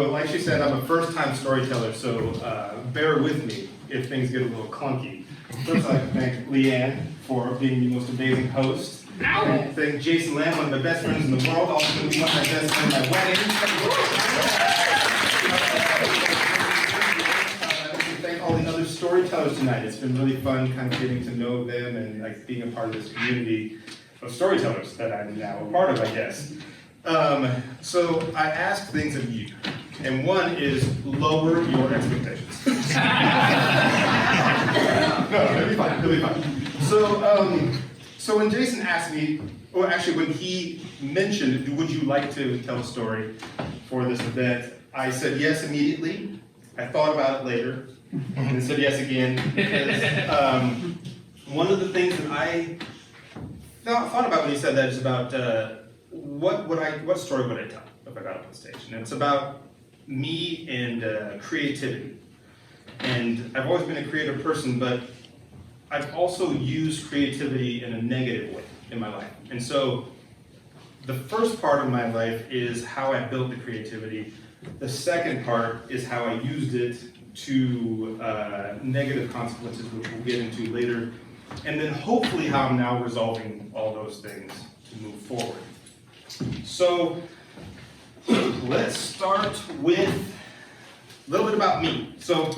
So like she said, I'm a first-time storyteller, so bear with me if things get a little clunky. First, I'd like to thank Leanne for being the most amazing host. And thank Jason Lamb, one of my best friends in the world, also going to be one of my best friends at my wedding. I'd like to thank all the other storytellers tonight. It's been really fun kind of getting to know them and like being a part of this community of storytellers that I'm now a part of, I guess. So I ask things of you, and one is lower your expectations. No, it'll be fine, it'll be fine. So when Jason asked me, or actually when he mentioned, would you like to tell a story for this event, I said yes immediately. I thought about it later, and then said yes again, because one of the things that I thought about when he said that is about what story would I tell if I got up on stage? And it's about me and creativity. And I've always been a creative person, but I've also used creativity in a negative way in my life. And so the first part of my life is how I built the creativity. The second part is how I used it to negative consequences, which we'll get into later. And then hopefully how I'm now resolving all those things to move forward. So let's start with a little bit about me. So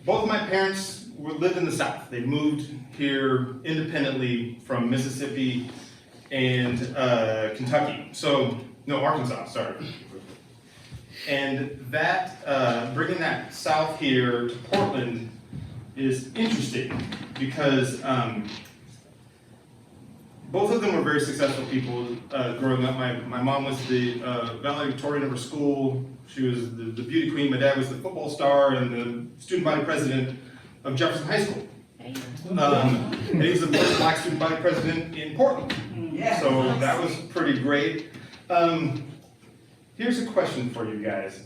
both my parents lived in the South. They moved here independently from Mississippi and Kentucky. So, no, Arkansas, sorry. And that, bringing that south here to Portland is interesting because both of them were very successful people growing up. My mom was the valedictorian of her school. She was the beauty queen. My dad was the football star and the student body president of Jefferson High School. And he was the first black student body president in Portland. So that was pretty great. Here's a question for you guys.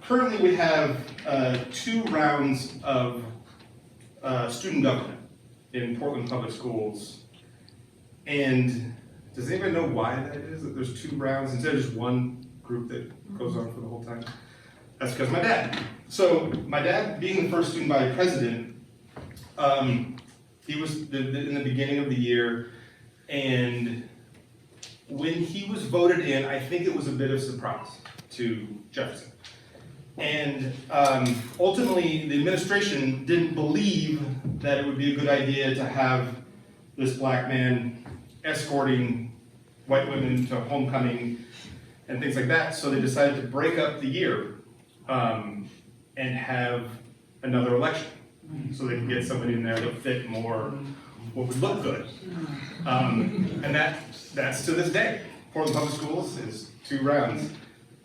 Currently we have 2 rounds of student government in Portland Public Schools. And does anybody know why that is, that there's 2 rounds instead of just one group that goes on for the whole time? That's because my dad. So my dad, being the first student body president, he was in the beginning of the year, and when he was voted in, I think it was a bit of a surprise to Jefferson. And ultimately, the administration didn't believe that it would be a good idea to have this black man escorting white women to homecoming and things like that, so they decided to break up the year and have another election, so they could get somebody in there that fit more what would look good. And that's to this day. Portland Public Schools is 2 rounds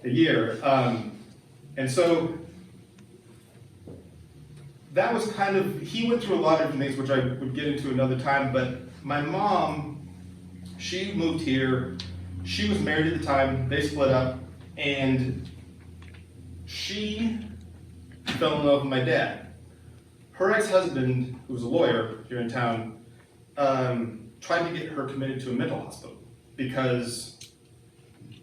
a year. And so that was kind of, he went through a lot of different things, which I would get into another time, but my mom, she moved here, she was married at the time, they split up, and she fell in love with my dad. Her ex-husband, who was a lawyer here in town, tried to get her committed to a mental hospital because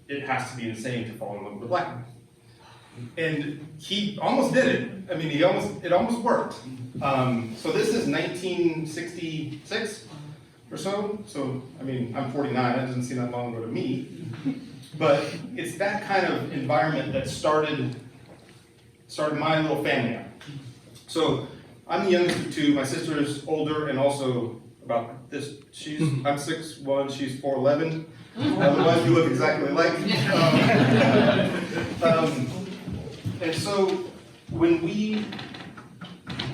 it has to be insane to fall in love with a black man. And he almost did it. I mean, it almost worked. So this is 1966 or so. So, I mean, I'm 49, that doesn't seem that long ago to me. But it's that kind of environment that started my little family out. So I'm the youngest of 2. My sister is older and also about this. I'm 6'1", she's 4'11". Otherwise, we look exactly alike. And so when we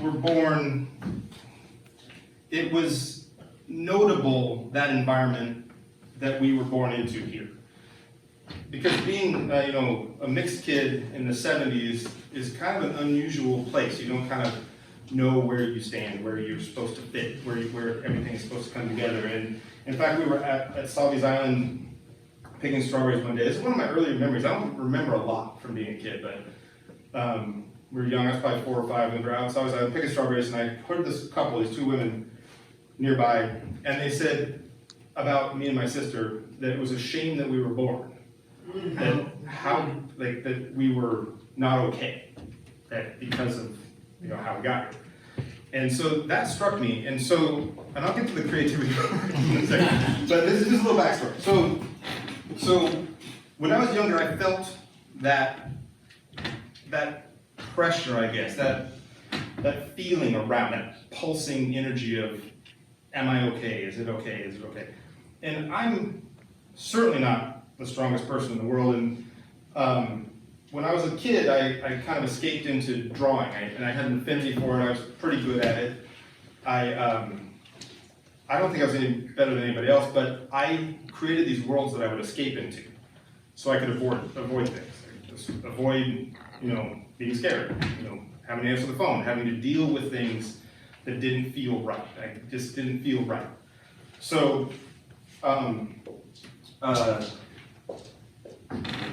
were born, it was notable, that environment that we were born into here. Because being a mixed kid in the 70s is kind of an unusual place. You don't kind of know where you stand, where you're supposed to fit, where everything is supposed to come together. And in fact, we were at Salvi's Island picking strawberries one day. This is one of my earlier memories. I don't remember a lot from being a kid, but we were young. I was probably 4 or 5, and we were out at Salvi's Island picking strawberries, and I heard this couple, these 2 women nearby, and they said about me and my sister that it was a shame that we were born that that we were not okay, that because of how we got here. And so that struck me, and I'll get to the creativity in a second, but this is just a little backstory. So when I was younger, I felt that pressure, I guess, that feeling around, that pulsing energy of, am I okay? Is it okay? Is it okay? And I'm certainly not the strongest person in the world, and when I was a kid, I kind of escaped into drawing, and I had an affinity for it. I was pretty good at it. I don't think I was any better than anybody else, but I created these worlds that I would escape into, so I could avoid things. Just avoid, being scared, having to answer the phone, having to deal with things that didn't feel right. I just didn't feel right. So,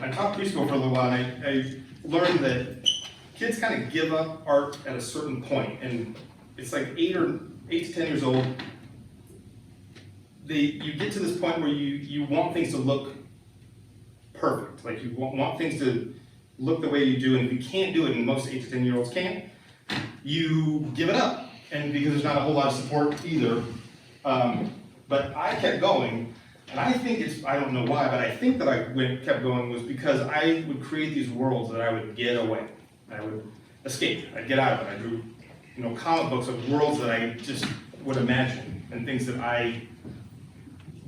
I taught preschool for a little while, and I learned that kids kind of give up art at a certain point, and it's like 8 to 10 years old. You get to this point where you want things to look perfect, like you want things to look the way you do, and if you can't do it, and most 8 to 10 year olds can't, you give it up, and because there's not a whole lot of support either. But I kept going. And I think I don't know why, but I think that I kept going was because I would create these worlds that I would get away. I would escape. I'd get out of it. I drew, comic books of worlds that I just would imagine and things that I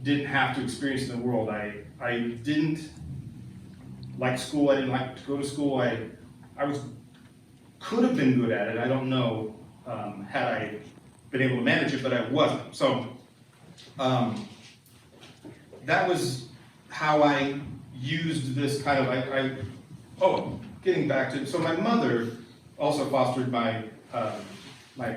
didn't have to experience in the world. I didn't like school. I didn't like to go to school. I could have been good at it. I don't know had I been able to manage it, but I wasn't. So. That was how I used this kind of, getting back to, so my mother also fostered my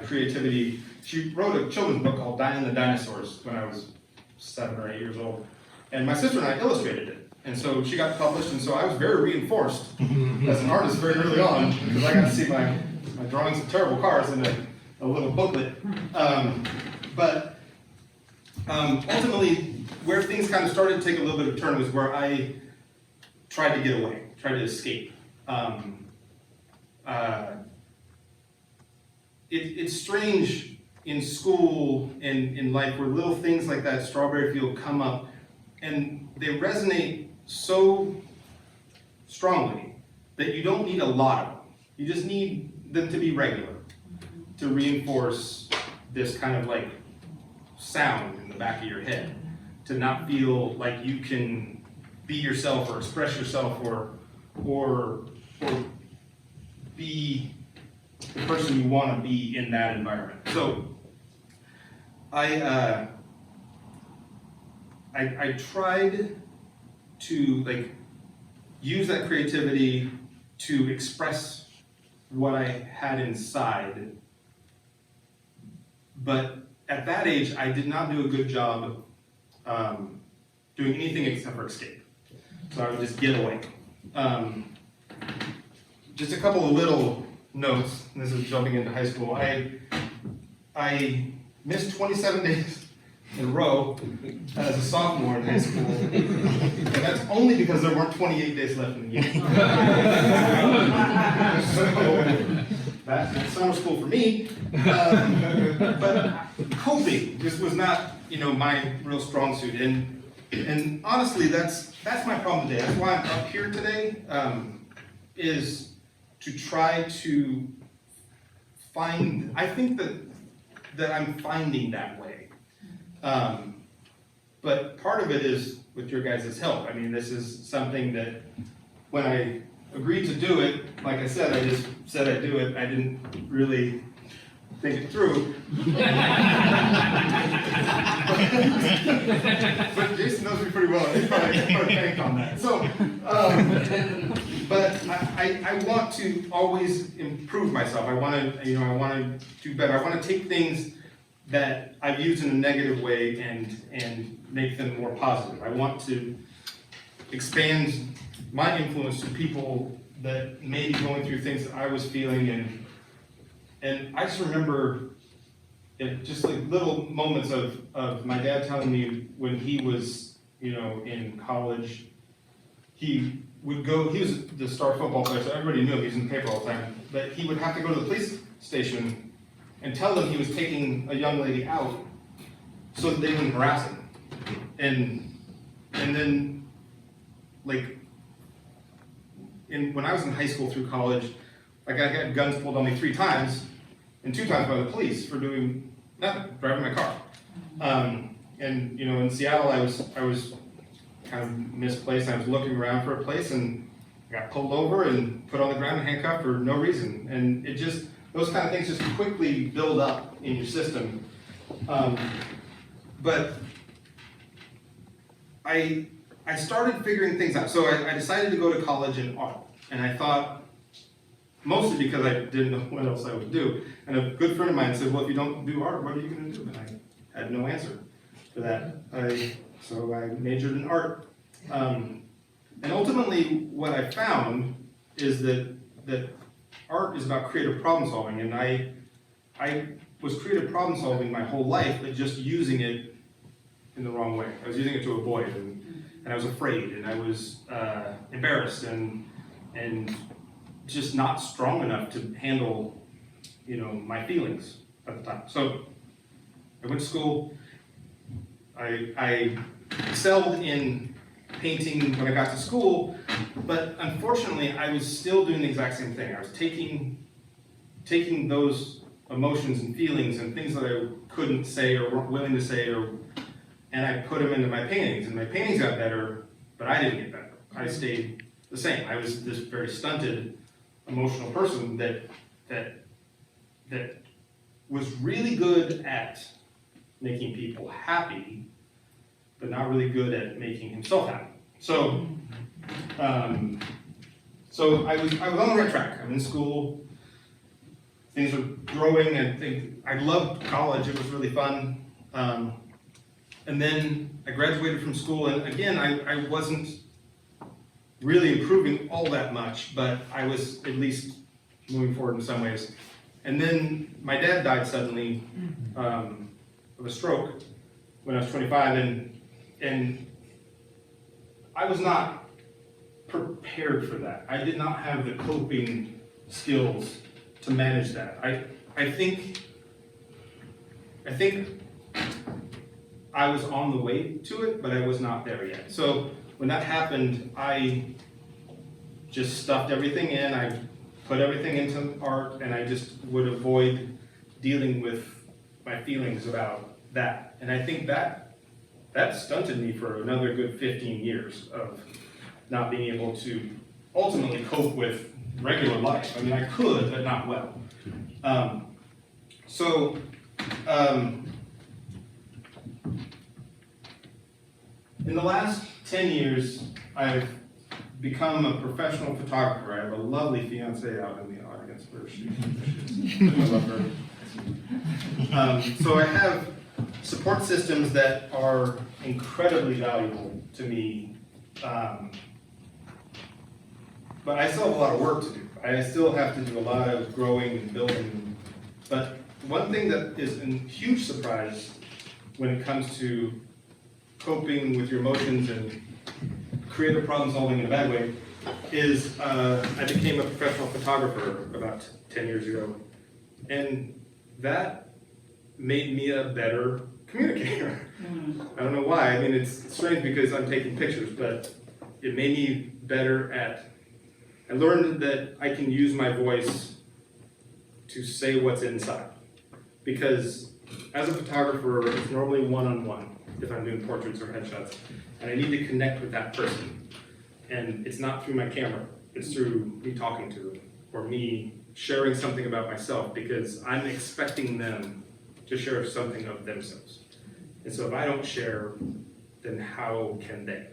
creativity. She wrote a children's book called Diane the Dinosaurs when I was 7 or 8 years old. And my sister and I illustrated it. And so she got published, and so I was very reinforced as an artist very early on, because I got to see my drawings of terrible cars in a little booklet. But ultimately, where things kind of started to take a little bit of a turn was where I tried to get away, tried to escape. It's strange in school and in life where little things like that strawberry field come up, and they resonate so strongly that you don't need a lot of them. You just need them to be regular, to reinforce this kind of like sound in the back of your head, to not feel like you can be yourself or express yourself or be the person you want to be in that environment. So I tried to use that creativity to express what I had inside, but at that age I did not do a good job doing anything except for escape. So I would just get away. Just a couple of little notes, and this is jumping into high school. I missed 27 days in a row as a sophomore in high school, and that's only because there weren't 28 days left in the year. So that's summer school for me. But coping just was not, my real strong suit, and honestly, that's my problem today. That's why I'm up here today, is to try to find. I think that I'm finding that way, but part of it is with your guys' help. I mean, this is something that when I agreed to do it, like I said, I just said I'd do it. I didn't really think it through. But Jason knows me pretty well. He's probably bank on that. So, but I want to always improve myself. I want to do better. I want to take things that I've used in a negative way and make them more positive. I want to expand my influence to people that may be going through things that I was feeling, and I just remember just like little moments of my dad telling me when he was, in college, he would go, he was the star football player, so everybody knew him, he was in the paper all the time, but he would have to go to the police station and tell them he was taking a young lady out so that they wouldn't harass him. And then, like, when I was in high school through college, like I had guns pulled on me 3 times, and 2 times by the police for doing nothing, driving my car. And you know, in Seattle, I was kind of misplaced. I was looking around for a place, and I got pulled over and put on the ground and handcuffed for no reason. And it just, those kind of things just quickly build up in your system. But I started figuring things out. So I decided to go to college in art, and I thought, mostly because I didn't know what else I would do. And a good friend of mine said, well, if you don't do art, what are you going to do? And I had no answer for that. So I majored in art. And ultimately, what I found is that art is about creative problem solving. And I was creative problem solving my whole life, but just using it in the wrong way. I was using it to avoid, and I was afraid, and I was embarrassed, and just not strong enough to handle, you know, my feelings at the time. So I went to school. I excelled in painting when I got to school, but unfortunately I was still doing the exact same thing. I was taking those emotions and feelings and things that I couldn't say or weren't willing to say, and I put them into my paintings, and my paintings got better, but I didn't get better. I stayed the same. I was this very stunted, emotional person that was really good at making people happy, but not really good at making himself happy. So, so I was on the right track. I'm in school. Things were growing. I loved college. It was really fun. And then I graduated from school, and again, I wasn't really improving all that much, but I was at least moving forward in some ways. And then my dad died suddenly of a stroke when I was 25, and I was not prepared for that. I did not have the coping skills to manage that. I think I was on the way to it, but I was not there yet. So when that happened, I just stuffed everything in. I put everything into art, and I just would avoid dealing with my feelings about that. And I think that stunted me for another good 15 years of not being able to ultimately cope with regular life. I mean, I could, but not well. In the last 10 years, I've become a professional photographer. I have a lovely fiance out in the audience where she is. I love her. So I have support systems that are incredibly valuable to me, but I still have a lot of work to do. I still have to do a lot of growing and building. But one thing that is a huge surprise when it comes to coping with your emotions and creative problem solving in a bad way is I became a professional photographer about 10 years ago. And that made me a better communicator. I don't know why. I mean, it's strange because I'm taking pictures, but it made me better at, I learned that I can use my voice to say what's inside. Because as a photographer, it's normally one-on-one if I'm doing portraits or headshots, and I need to connect with that person. And it's not through my camera, it's through me talking to them, or me sharing something about myself, because I'm expecting them to share something of themselves. And so if I don't share, then how can they?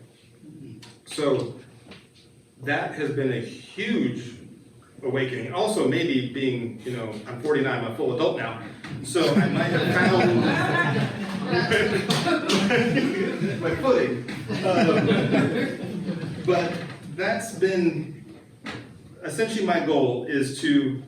So that has been a huge awakening. Also, maybe being, you know, I'm 49, I'm a full adult now, so I might have found my footing. But that's been essentially my goal, is to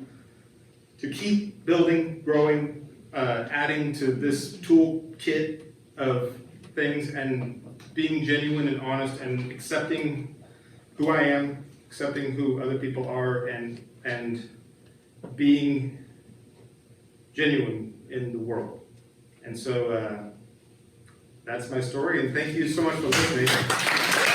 keep building, growing, adding to this toolkit of things, and being genuine and honest and accepting who I am, accepting who other people are, and being genuine in the world. And so that's my story, and thank you so much for listening.